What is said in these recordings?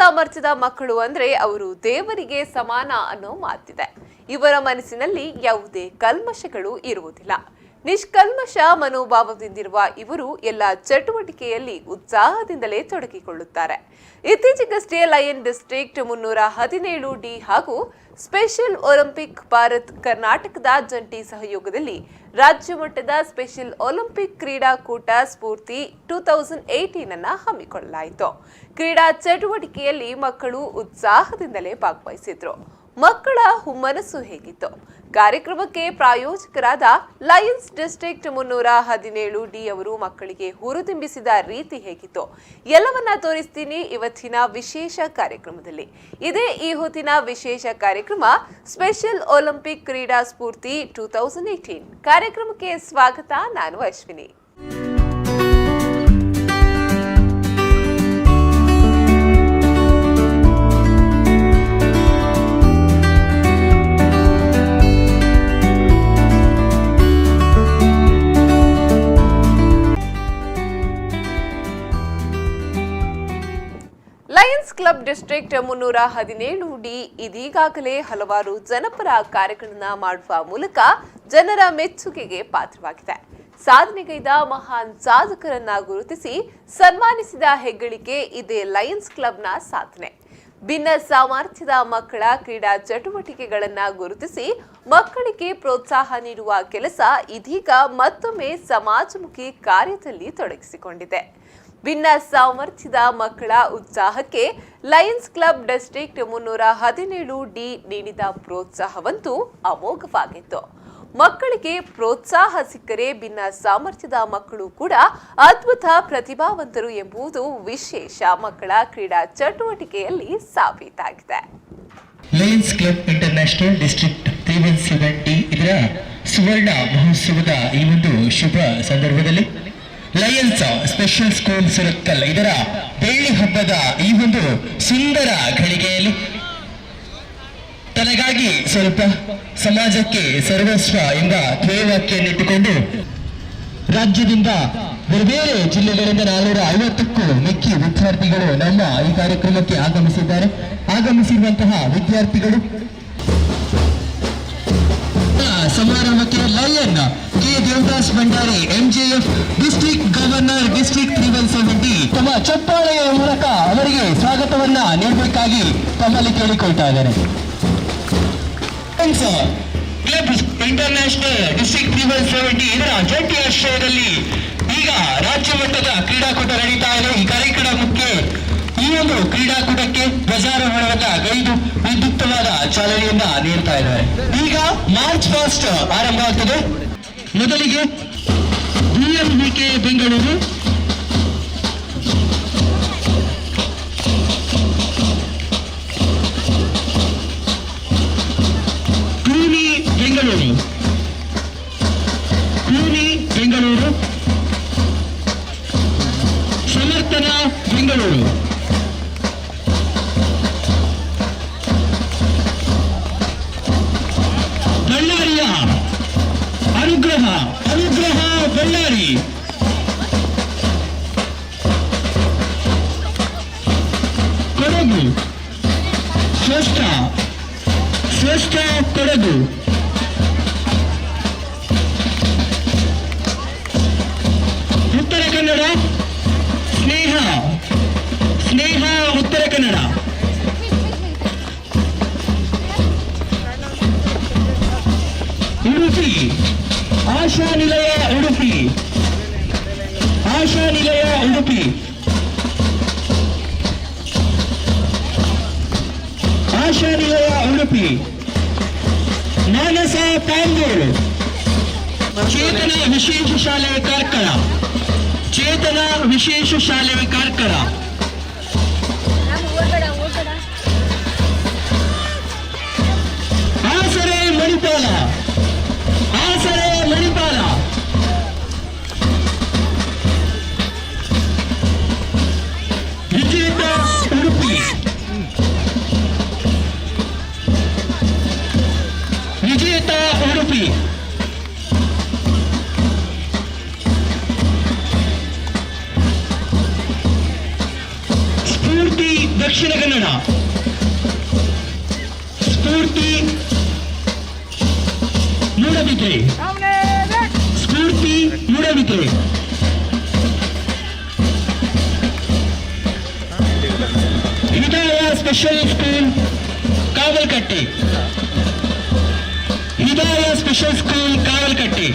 ಸಾಮರ್ಥ್ಯದ ಮಕ್ಕಳು ಅಂದ್ರೆ ಅವರು ದೇವರಿಗೆ ಸಮಾನ ಅನ್ನೋ ಮಾತಿದೆ. ಇವರ ಮನಸ್ಸಿನಲ್ಲಿ ಯಾವುದೇ ಕಲ್ಮಶಗಳು ಇರುವುದಿಲ್ಲ. ನಿಷ್ಕಲ್ಮಶ ಮನೋಭಾವದಿಂದಿರುವ ಇವರು ಎಲ್ಲ ಚಟುವಟಿಕೆಯಲ್ಲಿ ಉತ್ಸಾಹದಿಂದಲೇ ತೊಡಗಿಕೊಳ್ಳುತ್ತಾರೆ. ಇತ್ತೀಚೆಗಷ್ಟೇ ಲಯನ್ ಡಿಸ್ಟ್ರಿಕ್ಟ್ 317D ಹಾಗೂ ಸ್ಪೆಷಲ್ ಒಲಿಂಪಿಕ್ ಭಾರತ್ ಕರ್ನಾಟಕದ ಜಂಟಿ ಸಹಯೋಗದಲ್ಲಿ ರಾಜ್ಯ ಮಟ್ಟದ ಸ್ಪೆಷಲ್ ಒಲಿಂಪಿಕ್ ಕ್ರೀಡಾಕೂಟ ಸ್ಫೂರ್ತಿ 2018 ಅನ್ನು ಹಮ್ಮಿಕೊಳ್ಳಲಾಯಿತು. ಕ್ರೀಡಾ ಚಟುವಟಿಕೆಯಲ್ಲಿ ಮಕ್ಕಳು ಉತ್ಸಾಹದಿಂದಲೇ ಭಾಗವಹಿಸಿದ್ರು. ಮಕ್ಕಳ ಹುಮ್ಮನಸ್ಸು ಹೇಗಿತ್ತು? ಕಾರ್ಯಕ್ರಮಕ್ಕೆ ಪ್ರಾಯೋಜಕರಾದ ಲಯನ್ಸ್ ಡಿಸ್ಟ್ರಿಕ್ಟ್ 317D ಅವರು ಮಕ್ಕಳಿಗೆ ಹುರಿದುಂಬಿಸಿದ ರೀತಿ ಹೇಗಿತ್ತು ಎಲ್ಲವನ್ನ ತೋರಿಸ್ತೀನಿ ಇವತ್ತಿನ ವಿಶೇಷ ಕಾರ್ಯಕ್ರಮದಲ್ಲಿ. ಇದೇ ಈ ಹೊತ್ತಿನ ವಿಶೇಷ ಕಾರ್ಯಕ್ರಮ ಸ್ಪೆಷಲ್ ಒಲಿಂಪಿಕ್ ಕ್ರೀಡಾ ಸ್ಫೂರ್ತಿ 2018 ಕಾರ್ಯಕ್ರಮಕ್ಕೆ ಸ್ವಾಗತ. ನಾನು Ashwini. Lions club district 317D ಇದೀಗಾಗಲೇ ಹಲವಾರು ಜನಪರ ಕಾರ್ಯಗಳನ್ನು ಮಾಡುವ ಮೂಲಕ ಜನರ ಮೆಚ್ಚುಗೆಗೆ ಪಾತ್ರವಾಗಿದೆ. ಸಾಧನೆಗೈದ ಮಹಾನ್ ಸಾಧಕರನ್ನ ಗುರುತಿಸಿ ಸನ್ಮಾನಿಸಿದ ಹೆಗ್ಗಳಿಕೆ ಇದೇ ಲಯನ್ಸ್ ಕ್ಲಬ್ನ ಸಾಧನೆ. ಭಿನ್ನ ಸಾಮರ್ಥ್ಯದ ಮಕ್ಕಳ ಕ್ರೀಡಾ ಚಟುವಟಿಕೆಗಳನ್ನ ಗುರುತಿಸಿ ಮಕ್ಕಳಿಗೆ ಪ್ರೋತ್ಸಾಹ ನೀಡುವ ಕೆಲಸ ಇದೀಗ ಮತ್ತೊಮ್ಮೆ ಸಮಾಜಮುಖಿ ಕಾರ್ಯದಲ್ಲಿ ತೊಡಗಿಸಿಕೊಂಡಿದೆ. ಭಿನ್ನ ಸಾಮರ್ಥ್ಯದ ಮಕ್ಕಳ ಉತ್ಸಾಹಕ್ಕೆ ಲಯನ್ಸ್ ಕ್ಲಬ್ ಡಿಸ್ಟ್ರಿಕ್ಟ್ 317D ನೀಡಿದ ಪ್ರೋತ್ಸಾಹವಂತೂ ಅಮೋಘವಾಗಿತ್ತು. ಮಕ್ಕಳಿಗೆ ಪ್ರೋತ್ಸಾಹ ಸಿಕ್ಕರೆ ಭಿನ್ನ ಸಾಮರ್ಥ್ಯದ ಮಕ್ಕಳು ಕೂಡ ಅದ್ಭುತ ಪ್ರತಿಭಾವಂತರು ಎಂಬುದು ವಿಶೇಷ ಮಕ್ಕಳ ಕ್ರೀಡಾ ಚಟುವಟಿಕೆಯಲ್ಲಿ ಸಾಬೀತಾಗಿದೆ. Lions club international district 317D ಇದರ ಸುವರ್ಣ ಮಹೋತ್ಸವದ ಈ ಒಂದು ಶುಭ ಸಂದರ್ಭದಲ್ಲಿ ಲಯನ್ಸ್ ಸ್ಪೆಷಲ್ ಸ್ಕೂಲ್ ಸುರತ್ಕಲ್ ಇದರ ಬೆಳ್ಳಿ ಹಬ್ಬದ ಈ ಒಂದು ಸುಂದರ ಘಳಿಗೆಯಲ್ಲಿ ತನಗಾಗಿ ಸ್ವಲ್ಪ ಸಮಾಜಕ್ಕೆ ಸರ್ವಸ್ವ ಎಂಬ ಧ್ಯೇಯವಾಕ್ಯನ್ನಿಟ್ಟುಕೊಂಡು ರಾಜ್ಯದಿಂದ ಬೇರೆ ಬೇರೆ ಜಿಲ್ಲೆಗಳಿಂದ 450ಕ್ಕೂ ಮಿಕ್ಕಿ ವಿದ್ಯಾರ್ಥಿಗಳು ನಮ್ಮ ಈ ಕಾರ್ಯಕ್ರಮಕ್ಕೆ ಆಗಮಿಸಿದ್ದಾರೆ. ಆಗಮಿಸಿರುವಂತಹ ವಿದ್ಯಾರ್ಥಿಗಳು ಸಮಾರಂಭಕ್ಕೆ lion K Devadas Bhandari MJF district governor district 317D ತಮ್ಮ ಚಪ್ಪಾಳೆಯ ಮೂಲಕ ಅವರಿಗೆ ಸ್ವಾಗತವನ್ನ ನೀಡಬೇಕಾಗಿ ತಮ್ಮಲ್ಲಿ ಕೇಳಿಕೊಳ್ತಾ ಇದ್ದಾರೆ. ಕ್ಲಬ್ ಇಂಟರ್ನ್ಯಾಷನಲ್ ಡಿಸ್ಟ್ರಿಕ್ಟ್ 317D ಇದರ ಜಂಟಿ ಆಶ್ರಯದಲ್ಲಿ ಈಗ ರಾಜ್ಯ ಮಟ್ಟದ ಕ್ರೀಡಾಕೂಟ ನಡೀತಾ ಇದೆ. ಈ ಕಾರ್ಯಕ್ರಮಕ್ಕೆ ಈ ಒಂದು ಕ್ರೀಡಾಕೂಟಕ್ಕೆ ಧ್ವಜಾರೋಹಣವನ್ನ ಗೈದು ವಿದ್ಯುಕ್ತವಾದ ಚಾಲನೆಯನ್ನ ನೀಡ್ತಾ ಇದ್ದಾರೆ. ಈಗ ಮಾರ್ಚ್ ಫಾಸ್ಟ್ ಆರಂಭ ಆಗ್ತದೆ. ಮೊದಲಿಗೆ BMVK ಬೆಂಗಳೂರು, ಕೂನಿ ಬೆಂಗಳೂರು, ಸಮರ್ಥನ ಬೆಂಗಳೂರು, ಬಳ್ಳಾರಿಯ ಅನುಗ್ರಹ ಬಳ್ಳಾರಿ, ಕೊಡಗು ಶ್ರೇಷ್ಠ ಕೊಡಗು, ಉತ್ತರ ಕನ್ನಡ ಸ್ನೇಹ ಉತ್ತರ ಕನ್ನಡ, ಉಡುಪಿ ಆಶಾ ನಿಲಯ ಉಡುಪಿ, ಮಾನಸ ಪಾಂಗೂರು, ಚೇತನ ವಿಶೇಷ ಶಾಲೆ ಕಾರ್ಕಳ, ಆಸರೆ Manipal, Vijetha Udupi, Dakshina Kannada Spoorthi Moodbidri Spoorthi Moodbidri Hidaya special school Kavalkatte Hidaya special school Kavalkatte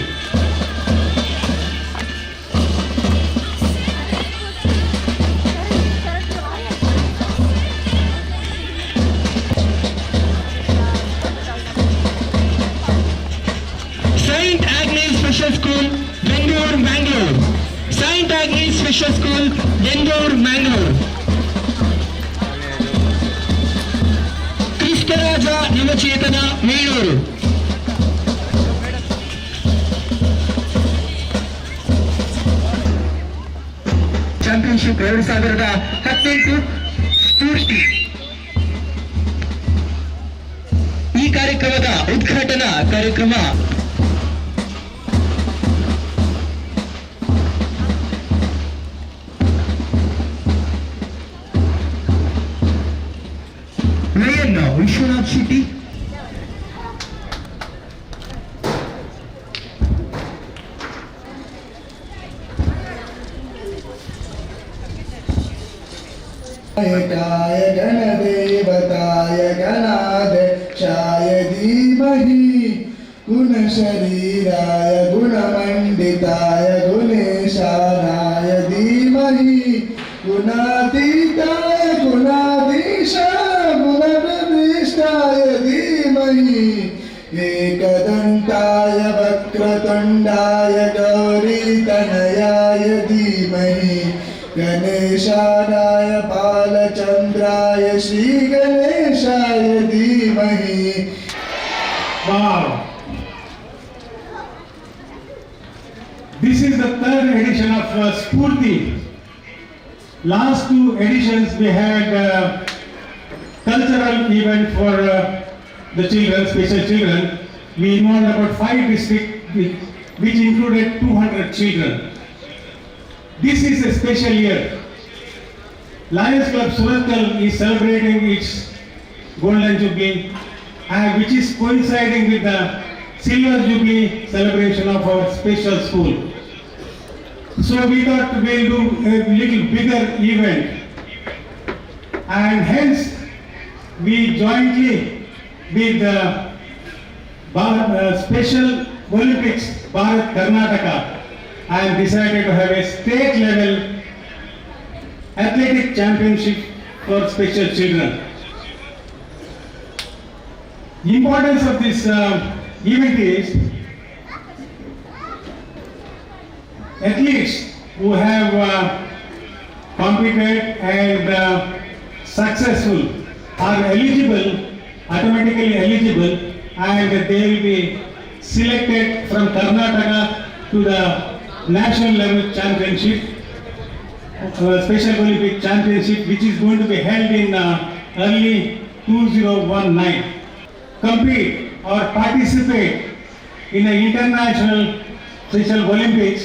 Saint Agnes Special School, Bengaluru, Bangalore. Saint Agnes Special School, Bengaluru, Bangalore. Kristaraja ನವಚೇತನ ಮೇಳೂರು. ಚಾಂಪಿಯನ್ಶಿಪ್ 2018 ಸ್ಫೂರ್ತಿ. ಈ ಕಾರ್ಯಕ್ರಮದ ಉದ್ಘಾಟನಾ ಕಾರ್ಯಕ್ರಮ ವಿಶ್ವನಾಥ್ ಶೆಟ್ಟಿ काय गणदेवताय गणाध्यक्षाय धीमहि गुणशरीराय गुणमण्डिताय गुणेशानाय धीमहि गुणातीताय गुणाधीशाय गुणप्रविष्टाय धीमहि एकदन्ताय वक्रतुण्डाय गौरीतनयाय धीमहि गणेशानाय बालचन्द्राय श्रीगणेशाय धीमहि. Wow! This is the third edition of Spurti. Last two editions we had cultural event for the children, special children. We involved about 5 districts which included 200 children. This is a special year. Lions Club Surathkal is celebrating its Golden Jubilee, which is coinciding with the Silver Jubilee celebration of our special school. So we thought we'll do a little bigger event, and hence we jointly with the Special Olympics Bharat Karnataka I decided to have a state level athletic championship for special children. The importance of this event is athletes who have competed and successful are eligible, automatically eligible, and they will be selected from Karnataka to the national level championship, Special Olympic Championship, which is going to be held in early 2019. Compete or participate in the International Special Olympics,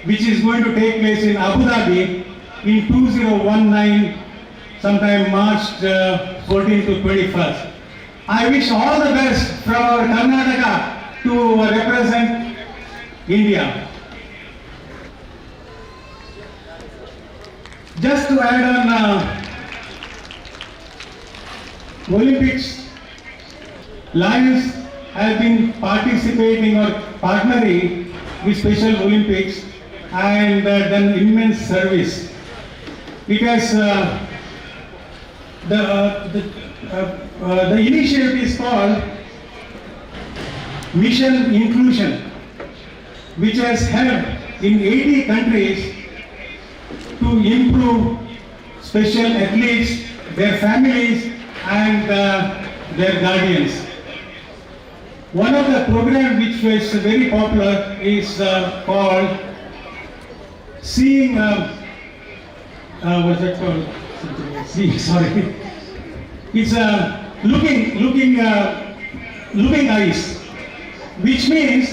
which is going to take place in Abu Dhabi in 2019, sometime March 14 to 21st. I wish all the best from our Karnataka to represent India. Just to add on Olympics, Lions have been participating or partnering with Special Olympics and done immense service. It has the initiative is called Mission Inclusion, which has helped in 80 countries to improve special athletes, their families, and their guardians. One of the programs which was very popular is called Seeing. What's that called? Seeing. Sorry. It's looking eyes, which means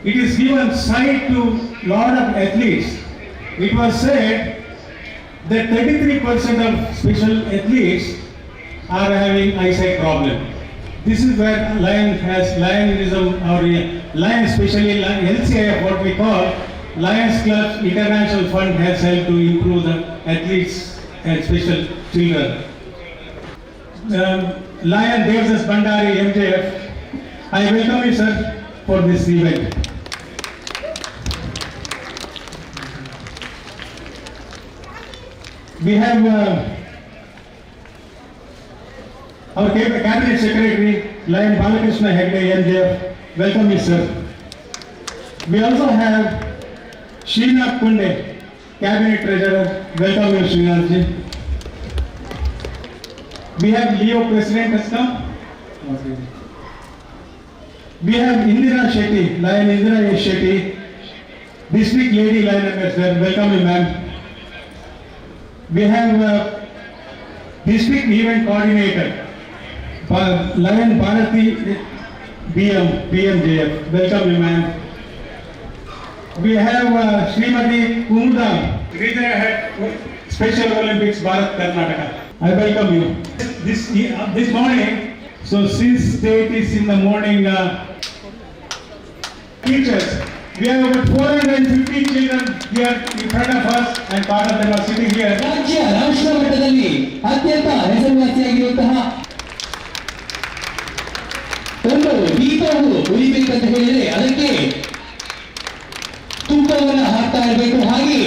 it is given sight to lot of athletes. It was said that 33% of special athletes are having eyesight problem. This is where Lionism or Lion, especially LCIF, what we call Lions Club International Fund, has helped to improve the athletes and special children. Lion Devdas Bandari MJF, I welcome you, sir, for this event. We have our Cabinet Secretary, Lion Balakrishna Hegde, MJF. Welcome you, sir. We also have Srinath Kunde, Cabinet Treasurer. Welcome you, Srinath ji. We have Leo President has come. We have Indira Shetty, Lion Indira Shetty, District Lady Lion Ambassador. Welcome you, ma'am. We have District Event Coordinator, Lion Bharati BMJF. Welcome you, ma'am. We have Srimati Kumda, Regional Head, Special Olympics, Bharat Karnataka. I welcome you. This morning, so since date is in the morning, teachers, we have about 450 children here in front of us, and part of them are sitting here. ರಾಜ್ಯ ರಾಷ್ಟ್ರ ಮಟ್ಟದಲ್ಲಿ ಅತ್ಯಂತ ಹೆಸರುವಾಸಿಯಾಗಿರುವಂತಹ ಒಂದು ದೀಪವು ಉಳಿಬೇಕಂತ ಹೇಳಿದರೆ ಅದಕ್ಕೆ ತುಪ್ಪವನ್ನು ಹಾಕ್ತಾ ಇರಬೇಕು. ಹಾಗೆ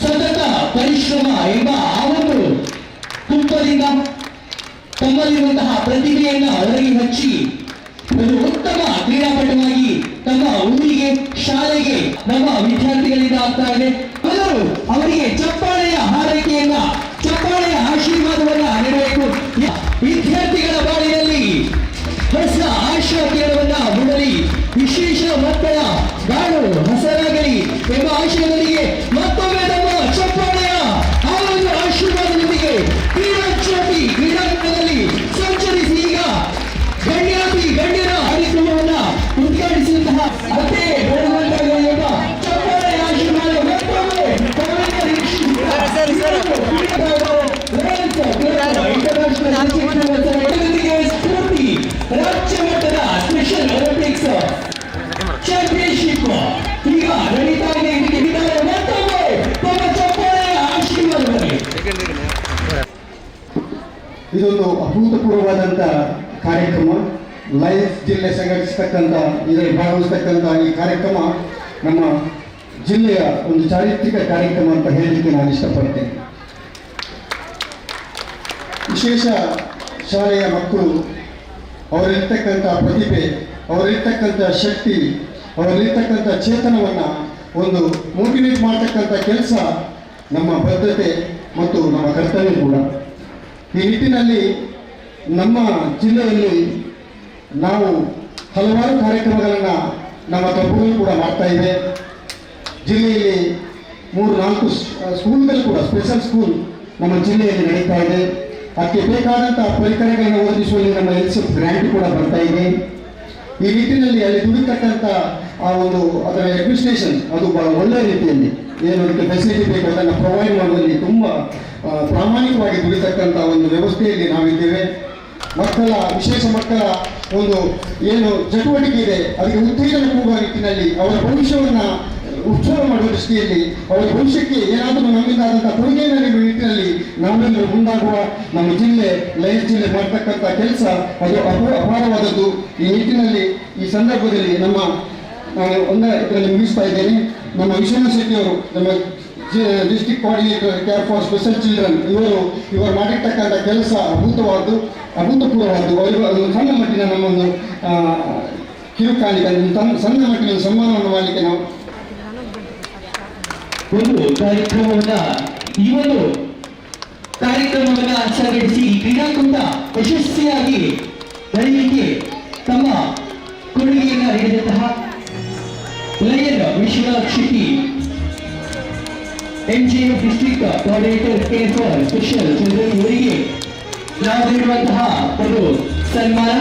ಸತತ ಪರಿಶ್ರಮ ಎಂಬ ಆ ಒಂದು ತುಪ್ಪದಿಂದ ತಮ್ಮಲ್ಲಿರುವಂತಹ ಪ್ರತಿಭೆಯನ್ನ ಹೊರಗೆ ಹಚ್ಚಿ ಒಂದು ಉತ್ತಮ ಕ್ರೀಡಾಪಟುವಾಗಿ ತಮ್ಮ ಊರಿಗೆ, ಶಾಲೆಗೆ ನಮ್ಮ ವಿದ್ಯಾರ್ಥಿಗಳಿಂದ ಆಗ್ತಾ ಇದೆ. ಎಲ್ಲರೂ ಅವರಿಗೆ ಚಪ್ಪಾಳೆಯ ಹಾರೈಕೆಯನ್ನ, ಚಪ್ಪಾಳೆಯ ಆಶೀರ್ವಾದವನ್ನ ನೀಡಬೇಕು. ವಿದ್ಯಾರ್ಥಿಗಳ ಬಾಳಿನಲ್ಲಿ ಹೊಸ ಆಶಾ ಕಿರಣವನ್ನ ಮೂಡಲಿ, ವಿಶೇಷ ಮಕ್ಕಳ ಬಾಳು ಹಸರಾಗಲಿ ಎಂಬ ಆಶಯದೊಂದಿಗೆ ಮತ್ತೊಮ್ಮೆ ನಮ್ಮ ಚಪ್ಪಾಳೆಯ ಆ ಒಂದು ಆಶೀರ್ವಾದದೊಂದಿಗೆ ಕ್ರೀಡಾ ಜ್ಯೋತಿ ಕ್ರೀಡಾಂಗಣದಲ್ಲಿ ಸಂಚರಿಸಿ ಈಗ ಗಣ್ಯರ ಕಾರ್ಯಕ್ರಮವನ್ನ ಉದ್ಘಾಟಿಸಿದಂತಹ ಅದೇ ಬೆಳವಣಿಗೆಯ ಚಪ್ಪಾಳೆಯ ಆಶೀರ್ವಾದ ಮತ್ತೊಮ್ಮೆ ಸ್ಫೂರ್ತಿ ರಾಜ್ಯ ಮಟ್ಟದ ಸ್ಪೆಷಲ್ ಒಲಿಂಪಿಕ್ಸ್ ಚಾಂಪಿಯನ್ಶಿಪ್ ಈಗ ನಡೀತಾ ಇದೆ. ಮತ್ತೊಮ್ಮೆ ತಮ್ಮ ಚಪ್ಪಾಳೆಯ ಆಶೀರ್ವಾದವಾಗಿ ಇದೊಂದು ಅಭೂತಪೂರ್ವವಾದಂಥ ಕಾರ್ಯಕ್ರಮ. ಲಯನ್ಸ್ ಜಿಲ್ಲೆ ಸಂಘಟಿಸ್ತಕ್ಕಂಥ, ಇದರಲ್ಲಿ ಭಾಗವಹಿಸ್ತಕ್ಕಂಥ ಈ ಕಾರ್ಯಕ್ರಮ ನಮ್ಮ ಜಿಲ್ಲೆಯ ಒಂದು ಚಾರಿತ್ರಿಕ ಕಾರ್ಯಕ್ರಮ ಅಂತ ಹೇಳಲಿಕ್ಕೆ ನಾನು ಇಷ್ಟಪಡ್ತೇನೆ. ವಿಶೇಷ ಶಾಲೆಯ ಮಕ್ಕಳು, ಅವರಿರ್ತಕ್ಕಂಥ ಪ್ರತಿಭೆ, ಅವರಿರ್ತಕ್ಕಂಥ ಶಕ್ತಿ, ಅವರಿರ್ತಕ್ಕಂಥ ಚೇತನವನ್ನು ಒಂದು ಮೋಟಿವೇಟ್ ಮಾಡ್ತಕ್ಕಂಥ ಕೆಲಸ ನಮ್ಮ ಬದ್ಧತೆ ಮತ್ತು ನಮ್ಮ ಕರ್ತವ್ಯ ಕೂಡ. ಈ ನಿಟ್ಟಿನಲ್ಲಿ ನಮ್ಮ ಜಿಲ್ಲೆಯಲ್ಲಿ ನಾವು ಹಲವಾರು ಕಾರ್ಯಕ್ರಮಗಳನ್ನು ನಮ್ಮ ತಪ್ಪುಗಳು ಕೂಡ ಮಾಡ್ತಾ ಇವೆ. ಜಿಲ್ಲೆಯಲ್ಲಿ 3-4 ಸ್ಕೂಲ್ಗಳು ಕೂಡ, ಸ್ಪೆಷಲ್ ಸ್ಕೂಲ್ ನಮ್ಮ ಜಿಲ್ಲೆಯಲ್ಲಿ ನಡೀತಾ ಇದೆ. ಅದಕ್ಕೆ ಬೇಕಾದಂಥ ಪರಿಕರಗಳನ್ನು ಒದಗಿಸುವಲ್ಲಿ ನಮ್ಮ LCF ಗ್ರ್ಯಾಂಟ್ ಕೂಡ ಬರ್ತಾ ಇದೆ. ಈ ನಿಟ್ಟಿನಲ್ಲಿ ಅಲ್ಲಿ ದುಡಿತಕ್ಕಂಥ ಆ ಒಂದು ಅದರ ಅಡ್ಮಿನಿಸ್ಟ್ರೇಷನ್ ಅದು ಬಹಳ ಒಳ್ಳೆಯ ರೀತಿಯಲ್ಲಿ ಏನು ಅದಕ್ಕೆ ಫೆಸಿಲಿಟಿ ಬೇಕು ಅದನ್ನು ಪ್ರೊವೈಡ್ ಮಾಡುವಲ್ಲಿ ತುಂಬ ಪ್ರಾಮಾಣಿಕವಾಗಿ ದುಡಿತಕ್ಕಂಥ ಒಂದು ವ್ಯವಸ್ಥೆಯಲ್ಲಿ ನಾವಿದ್ದೇವೆ. ವಿಶೇಷ ಮಕ್ಕಳ ಒಂದು ಏನು ಚಟುವಟಿಕೆ ಇದೆ ಅದಕ್ಕೆ ಉತ್ತೇಜನ ಕೊಡುವ ನಿಟ್ಟಿನಲ್ಲಿ ಅವರ ಭವಿಷ್ಯವನ್ನು ಉತ್ಸವ ಮಾಡುವ ದೃಷ್ಟಿಯಲ್ಲಿ ಅವರ ಭವಿಷ್ಯಕ್ಕೆ ಏನಾದರೂ ನಮ್ಮಿಂದ ಆದಂಥ ಕೊಡುಗೆಯನ್ನು ನೀಡುವ ನಿಟ್ಟಿನಲ್ಲಿ ನಾವೆಲ್ಲರೂ ಮುಂದಾಗುವ ನಮ್ಮ ಜಿಲ್ಲೆ, ಲಯನ್ಸ್ ಜಿಲ್ಲೆ ಮಾಡ್ತಕ್ಕಂಥ ಕೆಲಸ ಅದು ಅಪಾರವಾದದ್ದು. ಈ ನಿಟ್ಟಿನಲ್ಲಿ ಈ ಸಂದರ್ಭದಲ್ಲಿ ನಾನು ಇದರಲ್ಲಿ ಮುಗಿಸ್ತಾ ಇದ್ದೇನೆ. ನಮ್ಮ ವಿಶ್ವನಾಥ್ ಶೆಟ್ಟಿ ಅವರು, ನಮ್ಮ district coordinator care for special children, ಇವರು ಮಾಡಿರ್ತಕ್ಕಂಥ ಕೆಲಸ ಅಭೂತಪೂರ್ವವಾದ್ದು. ಅವರಿಗೆ ಒಂದು ಸಣ್ಣ ಮಟ್ಟಿನ ನಮ್ಮೊಂದು ಕಿರುಕಾಣಿಕೆ, ಸಣ್ಣ ಮಟ್ಟಿನ ಸನ್ಮಾನವನ್ನು ಮಾಡಲಿಕ್ಕೆ ನಾವು ಒಂದು ಕಾರ್ಯಕ್ರಮವನ್ನ ಸಂಘಟಿಸಿ ಕ್ರೀಡಾಕೂಟ ಯಶಸ್ವಿಯಾಗಿ ನಡೆಯಲಿಕ್ಕೆ ತಮ್ಮ ಕೊಡುಗೆಯನ್ನು ನೀಡಿದಂತಹ lion Vishwanath Shetty, MJF district coordinator care for special children, ಇವರಿಗೆ ನಾವು ನೀಡುವಂತಹ ಒಂದು ಸನ್ಮಾನ.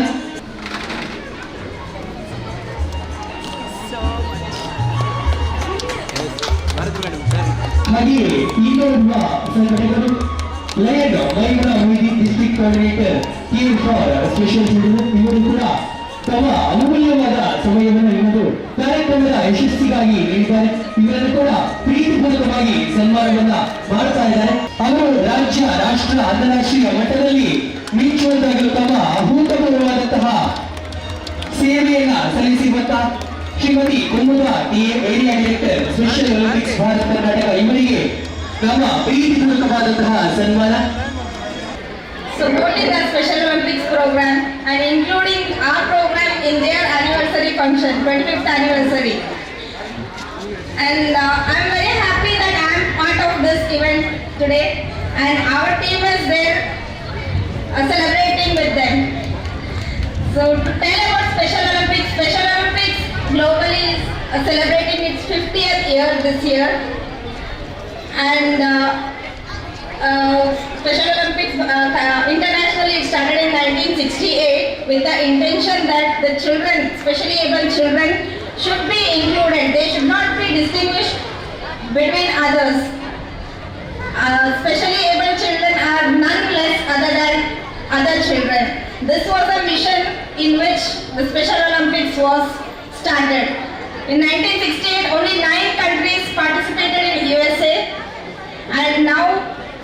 ಭಾರತ್ ಮೇಡಮ್ ಸರ್ ಹಾಗೆಯೇ ಇನ್ನೋರ್ವ ಸಂಘಟಕರು lion Maimana Moidi district coordinator care for special children ಇವರು ಕೂಡ ತಮ್ಮ ಅಮೂಲ್ಯವಾದ ಸಮಯವನ್ನು ನಿಮ್ಮದು ಕಾರ್ಯಕ್ರಮದ ಯಶಸ್ಸಿಗಾಗಿ ನೀಡಿದ್ದಾರೆ. ಇವರನ್ನು ಕೂಡ ಪ್ರೀತಿಪೂರ್ವಕವಾಗಿ ಸನ್ಮಾನವನ್ನ ಮಾಡ್ತಾ ಇದ್ದಾರೆ. ಅವರು ರಾಜ್ಯ, ರಾಷ್ಟ್ರ, ಅಂತಾರಾಷ್ಟ್ರೀಯ ಮಟ್ಟದಲ್ಲಿ ಮಿಂಚುವಂತಾಗಲು ತಮ್ಮ ಅಭೂತಪೂರ್ವವಾದಂತಹ ಸೇವೆಯನ್ನ ಸಲ್ಲಿಸಿರುವಂತಹ Shrimati Kumuda area director special Olympics Bharat Karnataka ಇವರಿಗೆ ನಮ್ಮ ಪ್ರೀತಿಪೂರ್ವಕವಾದಂತಹ ಸನ್ಮಾನ. Supporting the Special Olympics program and including our program in their anniversary function, 25th anniversary. And I'm very happy that I'm part of this event today, and our team is there celebrating with them. So to tell about Special Olympics globally is celebrating its 50th year this year, and Special Olympics internationally started in 1968 with the intention that the children, especially able children, should be included. They should not be distinguished between others. Specially able children are none less other than other children. This was a mission in which the Special Olympics was started. In 1968, only 9 countries participated in USA, and now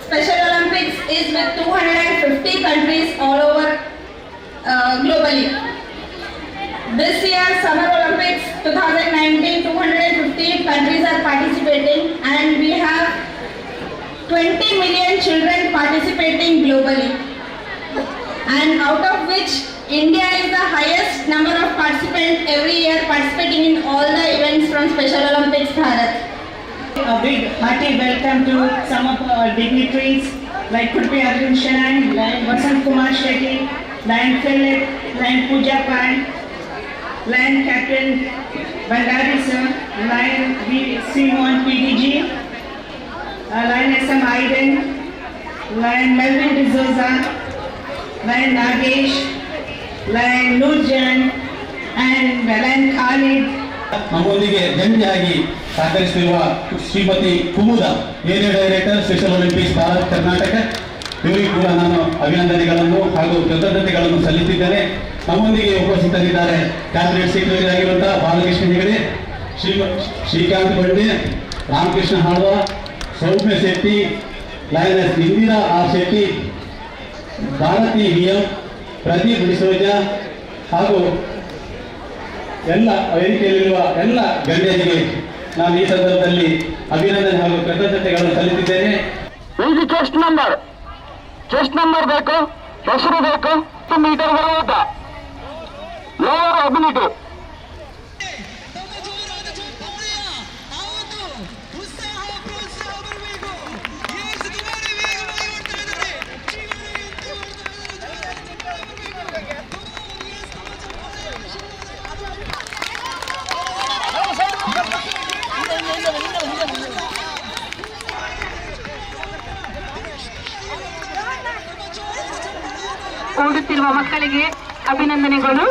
Special Olympics is with 250 countries all over globally. This year, Summer Olympics 2019, 250 countries are participating, and we have 20 million children participating globally. And out of which, India is the highest number of participants every year participating in all the events from Special Olympics Bharat. A big hearty welcome to some of our dignitaries like Kurpi Arjun Shanai, like Vasant Kumar Shetty, like Philip, like Pooja Pai, like Captain Bandari sir, like C1 PDG, like SM Aiden, like Melvin D'Souza, like Nagesh, like Nurjan, and like Khalid. ನಮ್ಮೊಂದಿಗೆ ಜಂಟಿಯಾಗಿ ಸಹಕರಿಸುತ್ತಿರುವ Shrimati Kumuda area director special Olympics Bharat Karnataka ಇವರಿಗೂ ಕೂಡ ನಾನು ಅಭಿನಂದನೆಗಳನ್ನು ಹಾಗೂ ಕೃತಜ್ಞತೆಗಳನ್ನು ಸಲ್ಲಿಸಿದ್ದೇನೆ. ನಮ್ಮೊಂದಿಗೆ ಉಪಸ್ಥಿತರಿದ್ದಾರೆ ಕ್ಯಾಬಿನೆಟ್ ಸೆಕ್ರೆಟರಿ ಆಗಿರುವಂತಹ ಬಾಲಕೃಷ್ಣ ಹೆಗಡೆ, ಶ್ರೀಕಾಂತ್ ಬಂಡೆ, ರಾಮಕೃಷ್ಣ ಹಾಳ್ವ, ಸೌಮ್ಯ ಶೆಟ್ಟಿ, ಲಯನಸ್ ಇಂದಿರಾ ಆರ್ ಶೆಟ್ಟಿ, ಭಾರತಿ ವಿಎಂ, ಪ್ರದೀಪ್ ಡಿಸೋಜ ಹಾಗೂ ಎಲ್ಲ ವೇದಿಕೆಯಲ್ಲಿರುವ ಎಲ್ಲ ಗಣ್ಯರಿಗೆ ನಾನು ಈ ಸಂದರ್ಭದಲ್ಲಿ ಅಭಿನಂದನೆ ಹಾಗೂ ಕೃತಜ್ಞತೆಗಳನ್ನು ಸಲ್ಲಿಸಿದ್ದೇನೆ. ಇದು ಚೆಸ್ಟ್ ನಂಬರ್ ಬೇಕು, ಹೆಸರು ಬೇಕು, ಮೀಟರ್ ಬರುವುದ ಲೋವರ್ ಅಬಿಲಿಟಿ. ಓಡುತ್ತಿರುವ ಮಕ್ಕಳಿಗೆ ಅಭಿನಂದನೆಗಳು.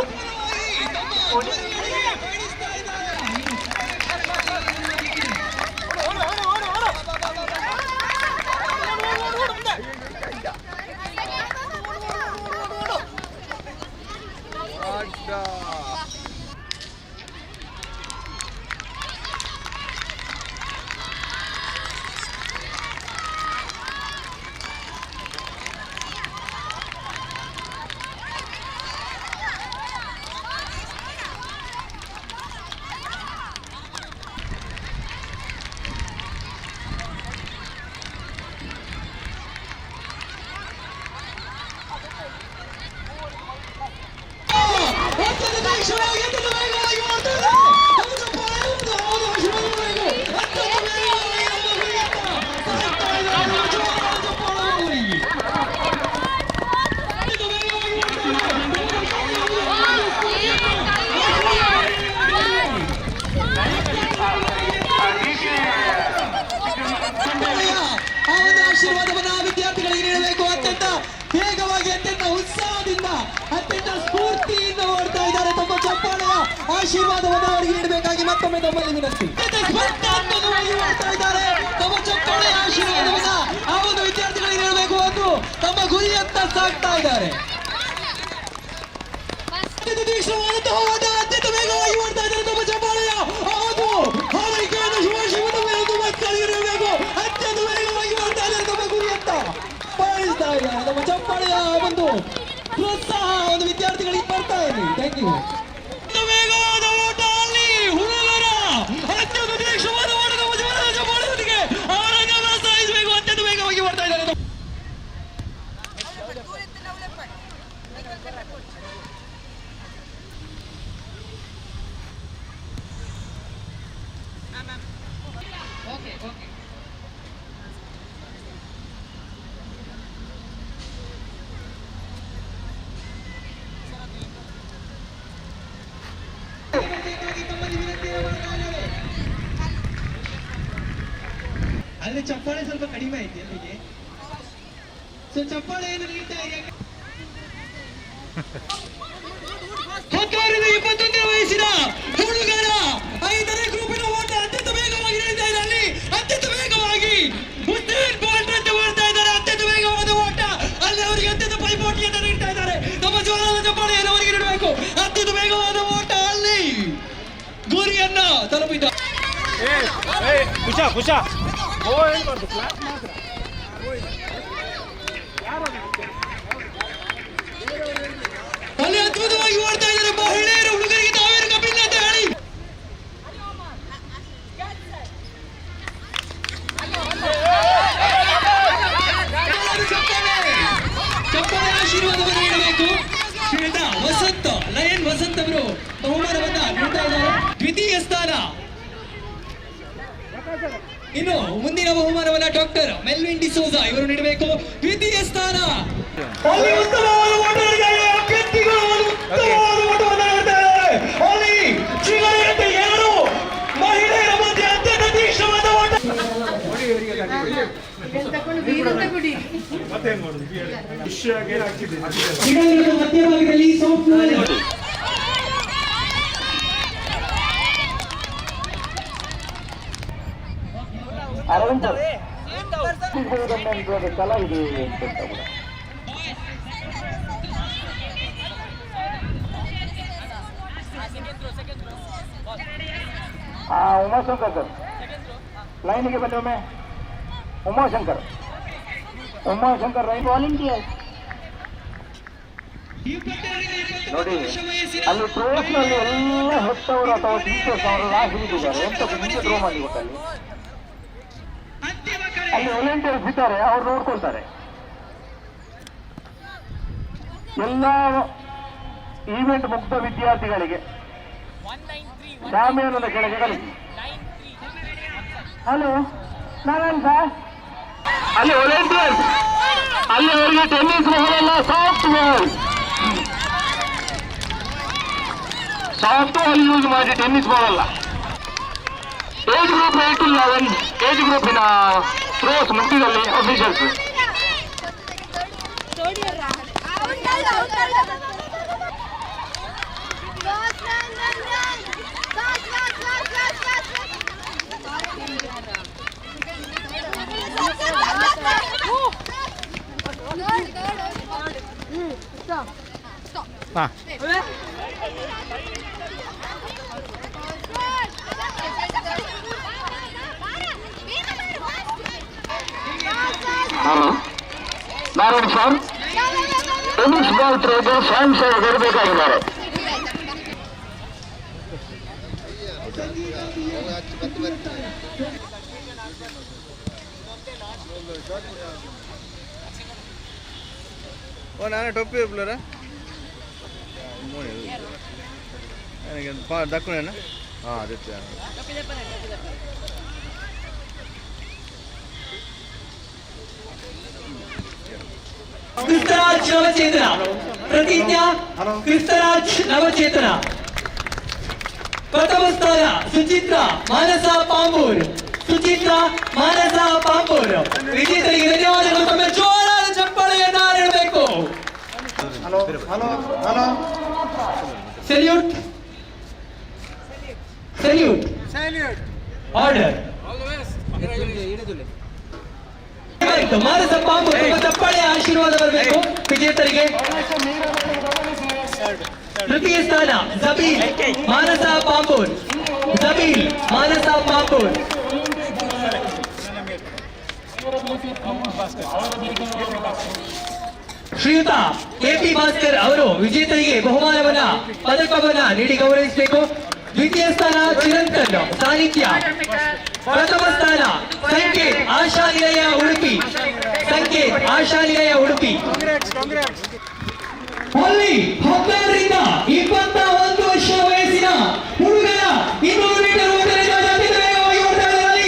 ಆಶೀರ್ವಾದವನ್ನ ವಿದ್ಯಾರ್ಥಿಗಳಿಗೆ ನೀಡಬೇಕು. ಅತ್ಯಂತ ವೇಗವಾಗಿ, ಅತ್ಯಂತ ಉತ್ಸಾಹದಿಂದ, ಅತ್ಯಂತ ಸ್ಫೂರ್ತಿಯಿಂದ ಓಡ್ತಾ ಇದ್ದಾರೆ. ತಮ್ಮ ಚಪ್ಪಾಳೆಯ ಆಶೀರ್ವಾದವನ್ನು ಅವರಿಗೆ ನೀಡಬೇಕಾಗಿ ಮತ್ತೊಮ್ಮೆ ತಮ್ಮಲ್ಲಿ ವಿನಂತಿ. ಓಡ್ತಾ ಇದ್ದಾರೆ ತಮ್ಮ ಚಪ್ಪಾಳೆ ಆಗ್ತಾ ಇದ್ದಾರೆ. ತೀಕ್ಷ್ಣವಾದಂತಹ ಓಟ, ಅತ್ಯಂತ ವೇಗವಾಗಿ ಓಡ್ತಾ ಇದ್ದಾರೆ ತಮ್ಮ ಚಪ್ಪಾಳೆಯ ಹೌದು ಹಾರೈಕೆಯನ್ನು ಶುಭಾಶಯವನ್ನು ಮಕ್ಕಳಿಗಿರಬೇಕು. ಅತ್ಯಂತ ವೇಗವಾಗಿ ಓಡ್ತಾ ಇದ್ದಾರೆ ತಮ್ಮ ಗುರಿಯತ್ತ ಪಾಲಿಸ್ತಾ ಇದ್ದಾರೆ. ತಮ್ಮ ಚಪ್ಪಾಳೆಯ ಒಂದು ಪ್ರೋತ್ಸಾಹ ಒಂದು ವಿದ್ಯಾರ್ಥಿಗಳಿಗೆ ಬರ್ತಾ ಇದೆ. Thank you. ವೇಗವಾದ ಓಟ ಅಲ್ಲಿ ಹುಡುಗರ ಅತ್ಯಂತ ತೀಕ್ಷ್ಣವಾದ ಓಟ ನಮ್ಮ ಜೀವನದ ಚಪ್ಪಾಳೆಯೊಂದಿಗೆ ಅವರನ್ನು ಪ್ರೋತ್ಸಾಹಿಸಬೇಕು. ಅತ್ಯಂತ ವೇಗವಾಗಿ ಓಡ್ತಾ ಇದ್ದಾರೆ. ಅಲ್ಲಿ ಚಪ್ಪಾಳೆ ಸ್ವಲ್ಪ ಕಡಿಮೆ ಐತಿ ಅಲ್ಲಿಗೆ. ಸೊ ಚಪ್ಪಾಳೆ ಏನು ನೀಡ್ತಾ ಇದೆ. 21 ವಯಸ್ಸಿನ ಹುಡುಗರ 5ನೇ ಗ್ರೂಪಿನ ಓಟ ಅತ್ಯಂತ ವೇಗವಾಗಿ ನಡೀತಾ ಇದೆ. ಅಲ್ಲಿ ಅತ್ಯಂತ ವೇಗವಾಗಿ ಉಸೇನ್ ಬೋಲ್ಟ್ ಅಂತ ಓಡ್ತಾ ಇದ್ದಾರೆ. ಅತ್ಯಂತ ವೇಗವಾದ ಓಟ ಅಲ್ಲಿ ಅವರಿಗೆ ಅತ್ಯಂತ ಪೈಪೋಟಿಯನ್ನು ನೀಡ್ತಾ ಇದ್ದಾರೆ. ನಮ್ಮ ಜೋರಾದ ಚಪ್ಪಾಳೆಯನ್ನು ಅವರಿಗೆ ನೀಡಬೇಕು. ಅತ್ಯಂತ ವೇಗವಾದ ಓಟ ಅಲ್ಲಿ ಗುರಿಯನ್ನ ತಲುಪಿದ್ದಾರೆ. ಅಲ್ಲಿ ಅದ್ಭುತವಾಗಿ ಓಡ್ತಾ ಇದ್ದಾರೆ ಮಹಿಳೆಯರು. ಹುಡುಗರಿಗೆ ತಾವೇನು ಕಪಿಲ್ ಅಂತ ಹೇಳಿ ಚಪ್ಪಾಳೆ ಆಶೀರ್ವಾದವನ್ನು ನೀಡಬೇಕು. ಶ್ರೀಯುತ ವಸಂತ್ ಲಯನ್ ವಸಂತ್ ಅವರು ಬಹುಮಾನವನ್ನ ನೀಡ್ತಾ ಇದ್ದಾರೆ. ದ್ವಿತೀಯ ಸ್ಥಾನ. ಇನ್ನು ಮುಂದಿನ ಬಹುಮಾನವನ್ನ ಡಾಕ್ಟರ್ ಮೆಲ್ವಿನ್ ಡಿಸೋಜಾ ಇವರು ನೀಡಬೇಕು. ದ್ವಿತೀಯ ಸ್ಥಾನ. ಅಲ್ಲಿ ಉತ್ತಮವಾದ ಓಟಗಾರರಿಗೆ ಅಭ್ಯರ್ಥಿಗಳು ಉತ್ತಮವಾದ ಓಟವನ್ನು ನೀಡ್ತಾ ಇದ್ದಾರೆ. ಅಲ್ಲಿ ಚಿಗರೆಯಂತೆ ಎರಡು ಮಹಿಳೆಯರ ಮಧ್ಯೆ ಅತ್ಯಂತ ತೀಕ್ಷ್ಣವಾದ ಓಟ. ಚಿಗರೆಯ ಮಧ್ಯಭಾಗದಲ್ಲಿ ಸಾಫ್ಟ್ ಅರವಿಂದ್ ಕಲಾ ಇದೆ ಅಂತ ಕೂಡ ಉಮಾಶಂಕರ್ ಸರ್ ಲೈನಿಗೆ ಬನ್ನಿ ಒಮ್ಮೆ. ಉಮಾಶಂಕರ್ ಲೈನ್ ವಾಲಂಟಿಯರ್ ನೋಡಿ. ಅಲ್ಲಿ ಟ್ರೋಸ್ನಲ್ಲಿ ಎಲ್ಲ ಹೆತ್ತವರು ಅಥವಾ ಟೀಚರ್ಸ್ ಅವರು ರಾಶಿ ಬಿಟ್ಟಿದ್ದಾರೆ. ಎಂತ ಮುಂದೆ ಡ್ರೋ ಮಾಡಿ ಕೊಟ್ಟಲ್ಲಿ ಅಲ್ಲಿ ವಾಲಂಟಿಯರ್ಸ್ ಇದ್ದಾರೆ, ಅವ್ರು ನೋಡ್ಕೊಳ್ತಾರೆ. ಎಲ್ಲ ಈವೆಂಟ್ ಮುಗ್ಧ ವಿದ್ಯಾರ್ಥಿಗಳಿಗೆ ಶಾಮಿಯಾನದ ಕೆಳಗೆ ಕಳಿಸಿ. ಹಲೋ ನಾರಾಯಣ್ ಸರ್, ಅಲ್ಲಿ ವಾಲಂಟಿಯರ್ಸ್ ಅಲ್ಲಿ ಅವರಿಗೆ ಟೆನ್ನಿಸ್ ಬಾಲ್ ಅಲ್ಲ, ಸಾಫ್ಟ್ ಬಾಲ್ ಯೂಸ್ ಮಾಡಿ, ಟೆನ್ನಿಸ್ ಬಾಲ್ ಅಲ್ಲ. ಏಜ್ ಗ್ರೂಪ್ 8 to 11 ಏಜ್ ಗ್ರೂಪಿನ ಥ್ರೋಸ್ ಮುಟ್ಟಿದಲ್ಲಿ officials. Hello Narayan sir, tennis ball ಥ್ರೋಗೆ ಫ್ಯಾನ್ಸ್ ಬರಬೇಕಾಗಿದ್ದಾರೆ. ನಾನು ಟೊಪ್ಪಿ ಪ್ಲೇರ ದಕ್ಕುನೇನ ಹಾಂ ಅದೇ ಕ್ರಿಸ್ತರಾಜ್ ನವಚೇತನ ಪ್ರತಿಜ್ಞಾ ಕ್ರಿಸ್ತರಾಜ್ ನವಚೇತನ. ಪ್ರಥಮ ಸ್ಥಾನ ಸುಚಿತ್ರಾ ಮಾನಸ ಪಾಂಬೂರ್. ವಿಜೇತರಿಗೆ ಧನ್ಯವಾದಗಳು. ತಮ್ಮ ಜೋರಾದ ಚಪ್ಪಾಳೆಯನ್ನ ನೀಡಬೇಕು. Salute order. ಪಾಯಿಂಟ್ ಮಾನಸ ಪಾಂಪೂರ್ ತುಂಬ ಚಪ್ಪಾಳೆ ಆಶೀರ್ವಾದ ಬರಬೇಕು ವಿಜೇತರಿಗೆ. ತೃತೀಯ ಸ್ಥಾನ ಜಬೀಲ್ ಮಾನಸ ಪಾಂಪೂರ್, ಜಬೀಲ್ ಮಾನಸ ಪಾಂಪೂರ್. ಶ್ರೀಯುತ ಕೆಪಿ ಭಾಸ್ಕರ್ ಅವರು ವಿಜೇತರಿಗೆ ಬಹುಮಾನವನ್ನ ಪದಕವನ್ನ ನೀಡಿ ಗೌರವಿಸಬೇಕು. ದ್ವಿತೀಯ ಸ್ಥಾನ ಚಿರಂತನ್ ಸಾಹಿತ್ಯ, ಪ್ರಥಮ ಸ್ಥಾನ ಸಂಕೇತ್ ಆಶಾನಿಲಯ ಉಡುಪಿ, ಸಂಕೇತ್ ಆಶಾನಿಲಯ ಉಡುಪಿ. ಅಲ್ಲಿ 16ರಿಂದ 21 ವರ್ಷ ವಯಸ್ಸಿನ ಹುಡುಗರ 200 ಮೀಟರ್ ಓಟದಿಂದ ಅತ್ಯಂತ ವೇಗವಾಗಿ ಓಡ್ತಾ ಇದ್ದಾರೆ.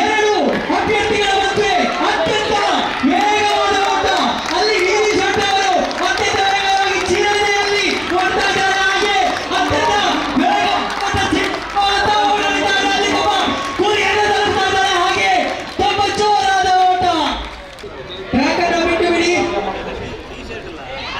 ಎರಡು ಅಭ್ಯರ್ಥಿಗಳ ಮಧ್ಯೆ ಅತ್ಯಂತ ವೇಗವಾದ ಓಟ. ಅಲ್ಲಿ ನೀಲಿ ಶರ್ಟ್ ಅವರು ಅತ್ಯಂತ ವೇಗವಾಗಿ ಚೀಲದಲ್ಲಿ ಓಡ್ತಾ ಇದ್ದಾರೆ. ಹಾಗೆ ಅತ್ಯಂತ ವೇಗವಾದ ಓಟವಿದ್ದಾರೆ. ಅಲ್ಲಿ ತಮ್ಮ ಗುರಿಯನ್ನು ತಲುಪ್ತಾ ಇದ್ದಾರೆ. ಹಾಗೆ ತುಂಬ ಜೋರಾದ ಓಟ. ಟ್ರ್ಯಾಕ್ ಅನ್ನು ಬಿಟ್ಟು ಬಿಡಿ.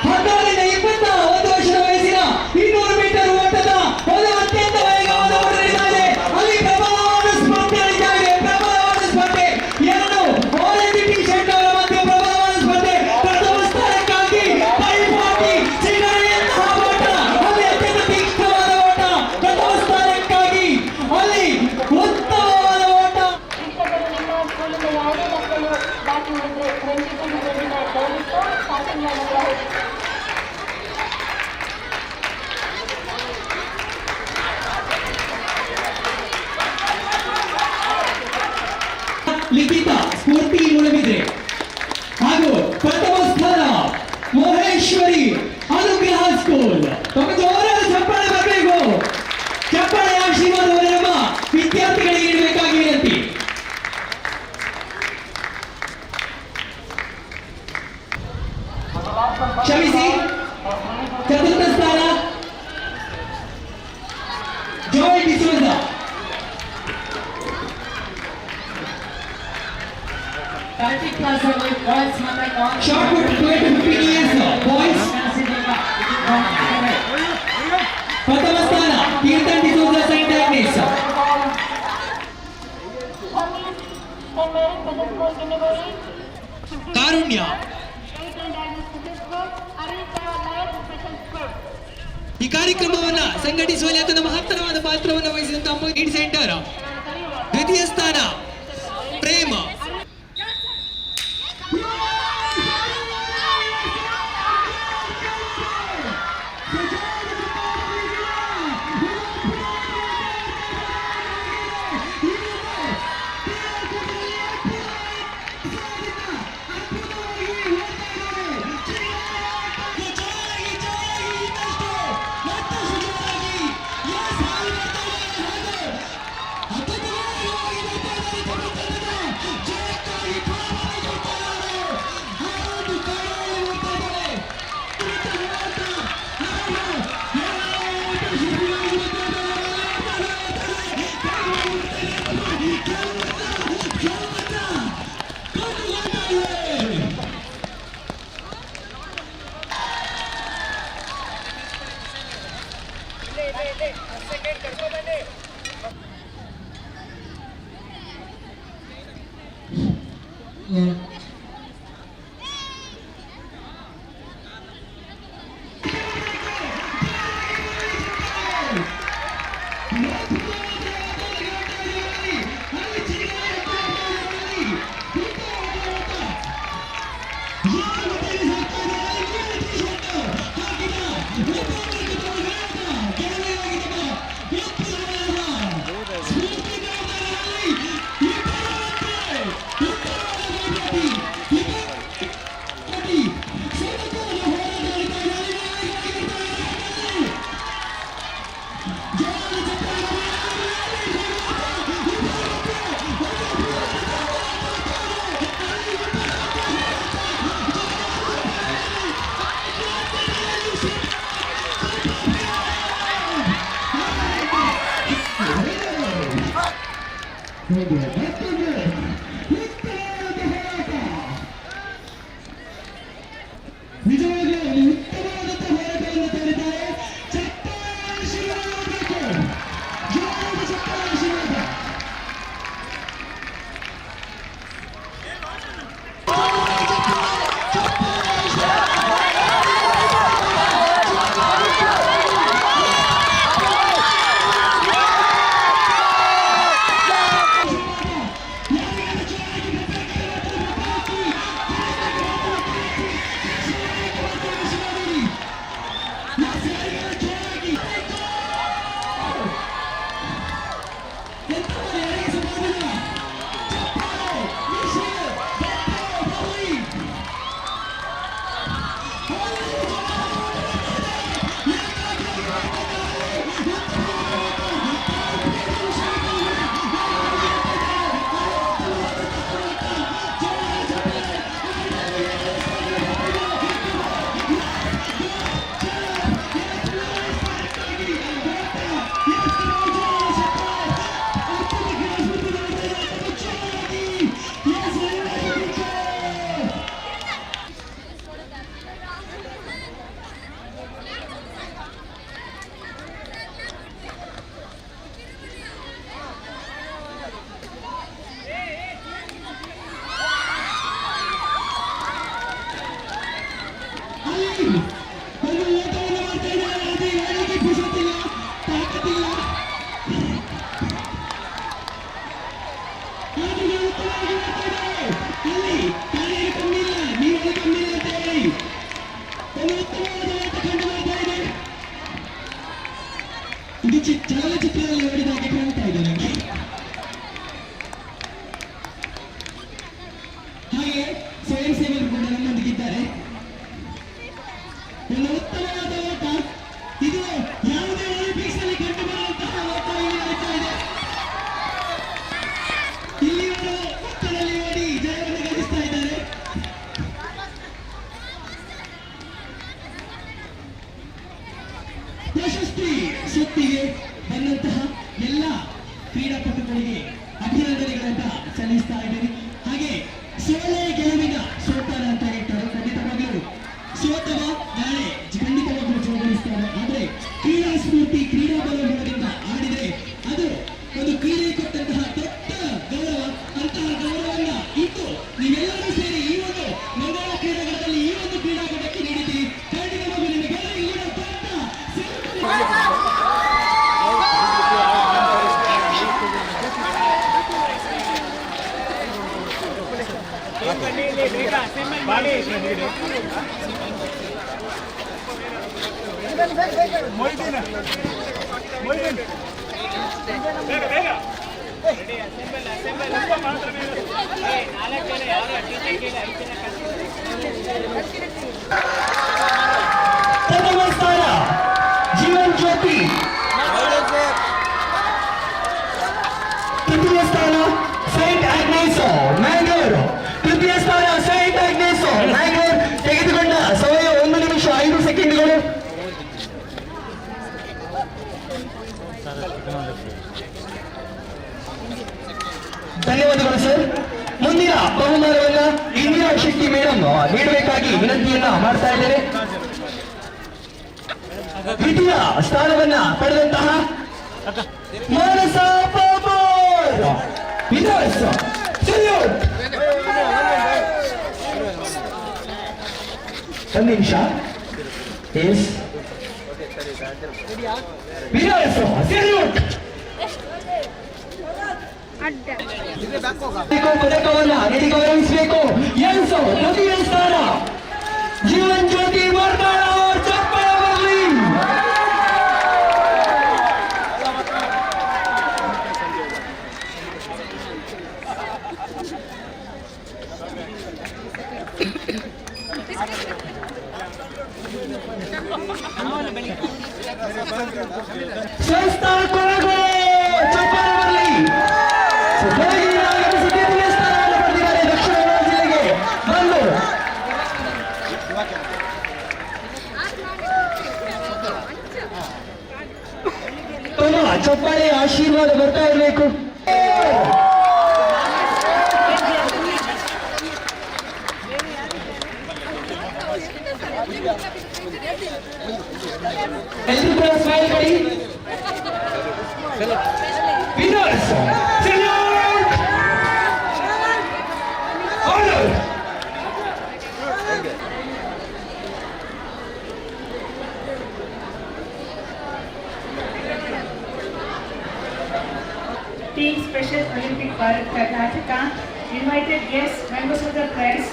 16ರಿಂದ 21 ವರ್ಷದ ವಯಸ್ಸಿನ 200 ಮೀಟರ್ ಓಟದ ಒಂದು ಅತ್ಯಂತ ವೇಗವಾದ ಓಟವಿದ್ದಾರೆ. ಅಲ್ಲಿ ಪ್ರಬಲವಾದ ಸ್ಪರ್ಧೆಗಳಿದ್ದಾವೆ. ಪ್ರಬಲವಾದ ಸ್ಪರ್ಧೆ. ಎರಡು ಆರೆಂಜ್ ಟಿ ಶರ್ಟ್ ಅವರ ಮಧ್ಯೆ ಪ್ರಬಲವಾದ ಸ್ಪರ್ಧೆ. ಪ್ರಥಮ ಸ್ಥಾನಕ್ಕಾಗಿ ಪೈಪೋಟಿ ಸಿಗರೆಯಂತಹ ಓಟ. ಅಲ್ಲಿ ಅತ್ಯಂತ ತೀಕ್ಷ್ಣವಾದ ಓಟ. ಪ್ರಥಮ ಸ್ಥಾನಕ್ಕಾಗಿ ಅಲ್ಲಿ ಉತ್ತಮವಾದ ಓಟ. ಲಿಖಿತ ಸ್ಫೂರ್ತಿ ಮೂಡಬಿದ್ರೆ ಹಾಗೂ ಪ್ರಥಮ ಸ್ಥಾನ ಮಹೇಶ್ವರಿ ಅನುಗ್ರಹ ಸ್ಕೂಲ್. ತಮ್ಮ ಜೋರಾದ ಚಪ್ಪಾಳೆ ಬರಬೇಕು. ಚಪ್ಪಾಳೆ ಆಶೀರ್ವಾದವನ್ನು ನಮ್ಮ ವಿದ್ಯಾರ್ಥಿಗಳಿಗೆ ನೀಡಬೇಕಾಗಿ ವಿನಂತಿ. ಕ್ಷಮಿಸಿ. ಚತುರ್ಥ ಸ್ಥಾನ Joy D'Souza. Shot put 12-15 years boys. ಪ್ರಥಮ ಸ್ಥಾನ ಕೀರ್ತನ್ ಡಿಸೋಜ ಸೈಂಟ್ ಆಗ್ನೇಸ್. ಕಾರುಣ್ಯ ಈ ಕಾರ್ಯಕ್ರಮವನ್ನ ಸಂಘಟಿಸುವಲ್ಲಿ ಅತ್ಯಂತ ಮಹತ್ತರವಾದ ಪಾತ್ರವನ್ನು ವಹಿಸಿದಂತಹ ನೀಡ್ ಸೆಂಟರ್. ದ್ವಿತೀಯ ಸ್ಥಾನ ಪ್ರೇಮ. ಹಾಗೆಯೇ ಸ್ವಯಂ ಸೇವಕರು ಕೂಡ ನಮ್ಮೊಂದಿಗಿದ್ದಾರೆ. ಒಂದು ಉತ್ತಮವಾದ ಓಟ, ಇದು ಯಾವುದೇ ಒಲಿಂಪಿಕ್ಸ್ ನಲ್ಲಿ ಕಂಡು ಬರುವಂತಹ ಓಟ ಇಲ್ಲಿ ನಡೀತಾ ಇದೆ. ಇಲ್ಲಿಯವರು ಓಟದಲ್ಲಿ ಓಡಿ ಜಯವನ್ನು ಗಳಿಸ್ತಾ ಇದ್ದಾರೆ. ಪ್ರಶಸ್ತಿ ಸುತ್ತಿಗೆ ಬಂದಂತಹ ಎಲ್ಲ ಕ್ರೀಡಾಪಟುಗಳಿಗೆ ಅಭಿನಂದನೆಗಳನ್ನ ಸಲ್ಲಿಸ್ತಾ ಇದ್ದೇನೆ. ಹಾಗೆ ಸೋಲೆ ಗೆಲುವಿನ ಸೋತಾರ ಅಂತ ಹೇಳ್ತಾರೆ. ಖಂಡಿತವಾಗಲೂ ಸೋತವ ನಾಳೆ ಖಂಡಿತವಾಗಲೂ ಜೋಡಿಸ್ತಾರೆ. ಆದ್ರೆ ಕ್ರೀಡಾ ಸ್ಫೂರ್ತಿ ಕ್ರೀಡಾ ಬಲದಿಂದ ಆಡಿದ್ರೆ ಅದು ಒಂದು ಕ್ರೀಡೆ ಕೊಟ್ಟಂತಹ ದೊಡ್ಡ ಗೌರವ. ಅಂತಹ ಗೌರವವನ್ನ ಇದ್ದು ನೀವೆಲ್ಲರೂ ಸೇರಿ ಈ ಒಂದು ಮಂಗಳ ಕ್ರೀಡಾಂಗಣದಲ್ಲಿ ಈ ಒಂದು ಕ್ರೀಡಾಕೂಟಕ್ಕೆ ನೀಡಿದ್ದೀರಿ. ಖಂಡಿತವಾಗಲೂ ನಿಮಗೆಲ್ಲರಿಗೂ ಕೂಡ ದೊಡ್ಡ ಪ್ರಥಮ ಸ್ಥಾನ ಜೀವನ್ ಜ್ಯೋತಿ, ತೃತೀಯ ಸ್ಥಾನ ಸೈಂಟ್ ಆಗ್ನೇಸೋ ಮ್ಯಾಂಗ್ಳೂರು, ತೃತೀಯ ಸ್ಥಾನ ಸೈಂಟ್ ಆಗ್ನೇಸೋ ಮ್ಯಾಂಗ್ಳೂರು. ತೆಗೆದುಕೊಂಡ ಸಮಯ 1 ನಿಮಿಷ 5 ಸೆಕೆಂಡ್ಗಳು. ಧನ್ಯವಾದಗಳು ಸರ್. ಮುಂದಿನ ಬಹುಮಾನವನ್ನ ಇಂದಿರಾ ಶೆಟ್ಟಿ ಮೇಡಮ್ ನೀಡಬೇಕಾಗಿ ವಿನಂತಿಯನ್ನ ಮಾಡ್ತಾ ಇದ್ದೇನೆ. ದ್ವಿತೀಯ ಸ್ಥಾನವನ್ನ ಪಡೆದಂತಹ ಮಾನಸ ಬಾಬೂರ್ ವಿನರ್ಸ್ ಸಲ್ಯೂಟ್. ಒಂದು ನಿಮಿಷ. S winners salute. ಪದಕವನ್ನ ನೀಡಿ ಗೌರವಿಸಬೇಕು. ಎನ್ಸೋ ತೃತೀಯ ಸ್ಥಾನ ಜೀವನ್ ಜ್ಯೋತಿ ವರ್ಗಾಳ ಚಪ್ಪಳವಲ್ಲಿ. ಸಂಸ್ಥಾ ಕೊರಗು ಚಪ್ಪಳವಲ್ಲಿ ದ್ವಿತೀಯ ಸ್ಥಾನವನ್ನು ಪಡೆದಿದ್ದಾರೆ. ದಕ್ಷಿಣ ಕನ್ನಡ ಜಿಲ್ಲೆಗೆ ಬಂದು ತುಂಬ ಚಪ್ಪಾಳೆ ಆಶೀರ್ವಾದ ಬರ್ತಾ ಇರಬೇಕು. ಎಲ್ಲರೂ ಕೂಡ ಸ್ಮೈಲ್ ಮಾಡಿ. Winners salute. Honour. Team Special Olympic Bharat Karnataka, invited guests, members of the press,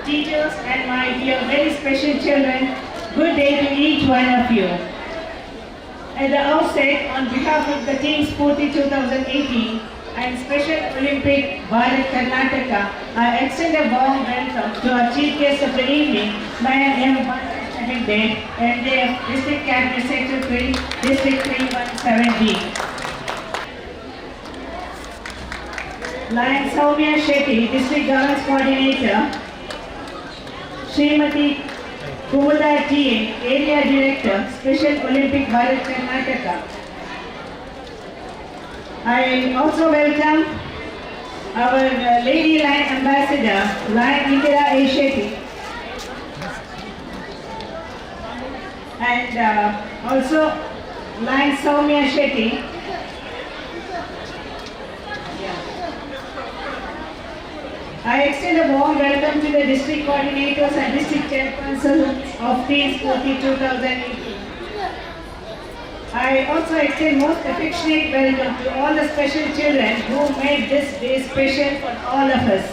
teachers and my dear very special children, good day to each one of you. At the outset, on behalf of the Team Spurti 2018 and Special Olympic Bharat Karnataka, I extend a warm welcome to our chief guest of the evening, Mayor M. Hegde, MJF, District Cabinet Secretary, District 317B. Lion Soumya Shetty, District Governance Coordinator, Srimati Kumula T, Area Director, Special Olympic Bharat Karnataka. I also welcome our Lady Lion Ambassador, Lion Indira A. Shetty. And also Lion Soumya Shetty. I extend a warm welcome to the district coordinators and district chairpersons of Team Spurti 2018. I also extend most affectionate welcome to all the special children who made this day special for all of us.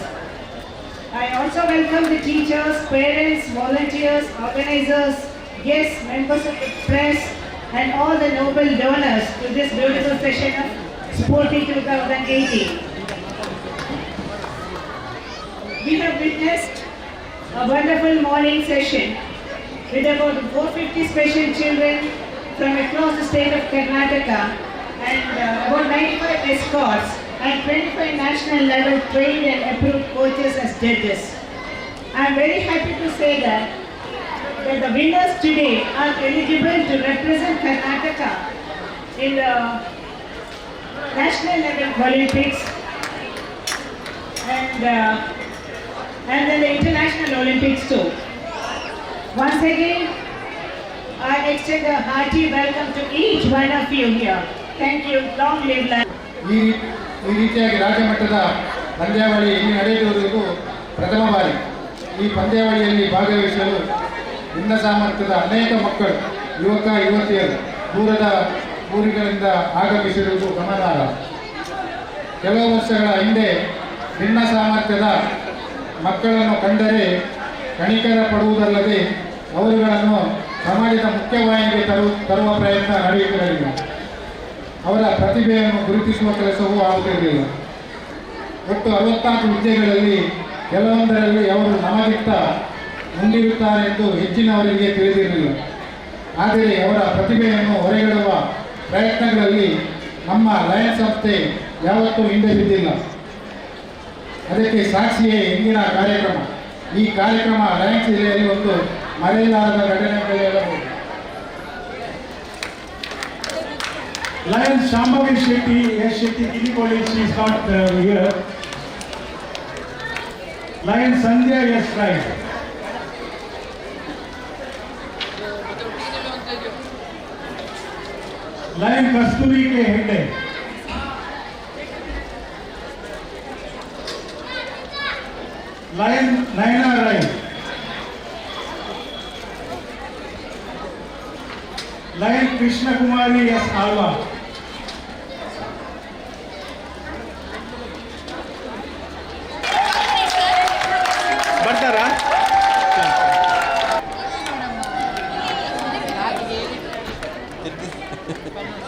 I also welcome the teachers, parents, volunteers, organizers, guests, members of the press and all the noble donors to this beautiful session of Spurti 2018. we have witnessed a wonderful morning session with about 450 special children from across the state of Karnataka and about 95 escorts and 25 national level trained and approved coaches as judges. I am very happy to say that the winners today are eligible to represent Karnataka in the national level Olympics and then the international Olympics too. Once again, I extend a hearty welcome to each one of you here. Thank you. Long live life. ಈ ರೀತಿಯಾಗಿ ರಾಜ್ಯ ಮಟ್ಟದ ಪಂದ್ಯಾವಳಿ ಇಲ್ಲಿ ನಡೆಯುತ್ತಿರುವುದು ಪ್ರಥಮ ಬಾರಿ. ಈ ಪಂದ್ಯಾವಳಿಯಲ್ಲಿ ಭಾಗವಹಿಸಲು ಭಿನ್ನ ಸಾಮರ್ಥ್ಯದ ಅನೇಕ ಮಕ್ಕಳು, ಯುವಕ ಯುವತಿಯರು ದೂರದ ಊರುಗಳಿಂದ ಆಗಮಿಸಿರುವುದು ಗಮನಾರ್ಹ. ಕೆಲವು ವರ್ಷಗಳ ಹಿಂದೆ ಭಿನ್ನ ಸಾಮರ್ಥ್ಯದ ಮಕ್ಕಳನ್ನು ಕಂಡರೆ ಕಣಿಕರ ಪಡುವುದಲ್ಲದೆ ಅವರುಗಳನ್ನು ಸಮಾಜದ ಮುಖ್ಯವಾಹಿನಿಗೆ ತರುವ ಪ್ರಯತ್ನ ನಡೆಯುತ್ತಿರಲಿಲ್ಲ. ಅವರ ಪ್ರತಿಭೆಯನ್ನು ಗುರುತಿಸುವ ಕೆಲಸವೂ ಆಗುತ್ತಿರಲಿಲ್ಲ. ಒಟ್ಟು 64 ಹುದ್ದೆಗಳಲ್ಲಿ ಕೆಲವೊಂದರಲ್ಲಿ ಅವರು ನಮಗಿಂತ ಮುಂದಿರುತ್ತಾರೆ ಎಂದು ಹೆಚ್ಚಿನವರಿಗೆ ತಿಳಿದಿರಲಿಲ್ಲ. ಆದರೆ ಅವರ ಪ್ರತಿಭೆಯನ್ನು ಹೊರಗಿಡುವ ಪ್ರಯತ್ನಗಳಲ್ಲಿ ನಮ್ಮ ಲಯನ್ಸ್ ಸಂಸ್ಥೆ ಯಾವತ್ತೂ ಹಿಂದೆ ಬಿದ್ದಿಲ್ಲ. ಅದಕ್ಕೆ ಸಾಕ್ಷಿಯೇ ಇಂದಿನ ಕಾರ್ಯಕ್ರಮ. ಈ ಕಾರ್ಯಕ್ರಮ ಲಯನ್ಸ್ ಜಿಲ್ಲೆಯಲ್ಲಿ ಒಂದು ಮರೆಯಲಾರದ ಘಟನೆ ಅಂತ ಹೇಳಬಹುದು. Lion Shambhavi Shetty, S. Shetty, Kili College, she is not here. Lion Sandhya, yes, right. Lion Kasturi K. Hegde. Lion Naina Rai. Lion Krishna Kumari S. Alva. ಬರ್ತಾರಾ?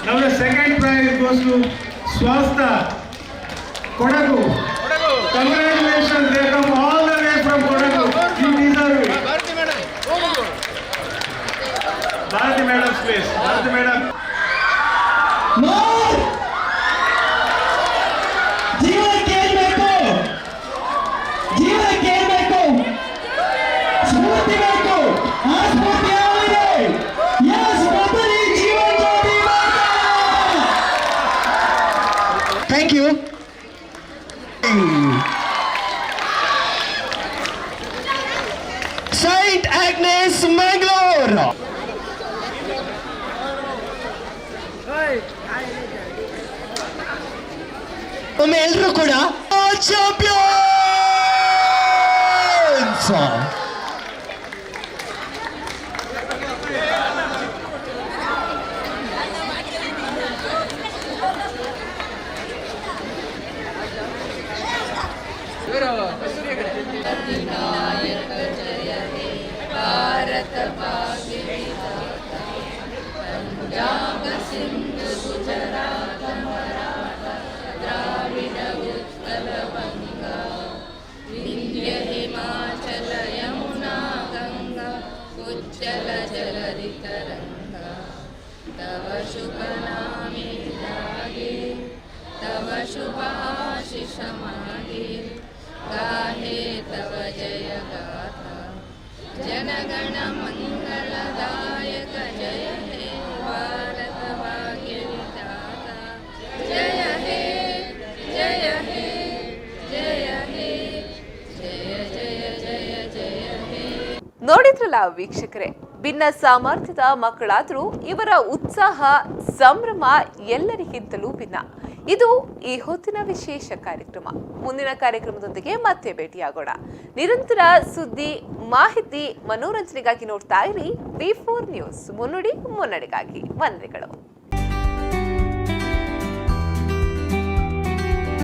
Now the second prize goes to Swasta Kodagu. Congratulations, they come all the way from Kodagu. You deserve it. Bharati Madam's place. Bharati Madam. Thank you. Saint Agnes Mangalore. ಒಮ್ಮೆಲ್ಲರೂ ಕೂಡ champions. Bharat ಭಾಗ್ಯ ಪಂಜಾಬ ಸಿಂಧು ಗುಜರಾತ ಮರಾಠ ದ್ರಾವಿಡ ಉತ್ಕಲ ಬಂಗ ವಿಂಧ್ಯ ಹಿಮಾಚಲ ಯಮುನಾ ಗಂಗಾ ಉಜ್ಜಲ ಜಲಧಿ ತರಂಗ ತವ ಶುಭ ನಾಮೆ ಜಾಗೆ ತವ ಶುಭ ಆಶಿಷ ಮಾಗೆ गाहे तव जय गाथा जनगण मंगलदायक जय हे भारत भाग्य विधाता जय हे जय हे जय हे जय जय जय जय हे. ನೋಡಿದ್ರಲ್ಲ ವೀಕ್ಷಕರೇ, ಭಿನ್ನ ಸಾಮರ್ಥ್ಯದ ಮಕ್ಕಳಾದರೂ ಇವರ ಉತ್ಸಾಹ ಸಂಭ್ರಮ ಎಲ್ಲರಿಗಿಂತಲೂ ಭಿನ್ನ. ಇದು ಈ ಹೊತ್ತಿನ ವಿಶೇಷ ಕಾರ್ಯಕ್ರಮ. ಮುಂದಿನ ಕಾರ್ಯಕ್ರಮದೊಂದಿಗೆ ಮತ್ತೆ ಭೇಟಿಯಾಗೋಣ. ನಿರಂತರ ಸುದ್ದಿ, ಮಾಹಿತಿ, ಮನೋರಂಜನೆಗಾಗಿ ನೋಡ್ತಾ ಇರಿ V4 ನ್ಯೂಸ್. ಮುನ್ನುಡಿ ಮುನ್ನಡೆಗಾಗಿ ವಂದನೆಗಳು.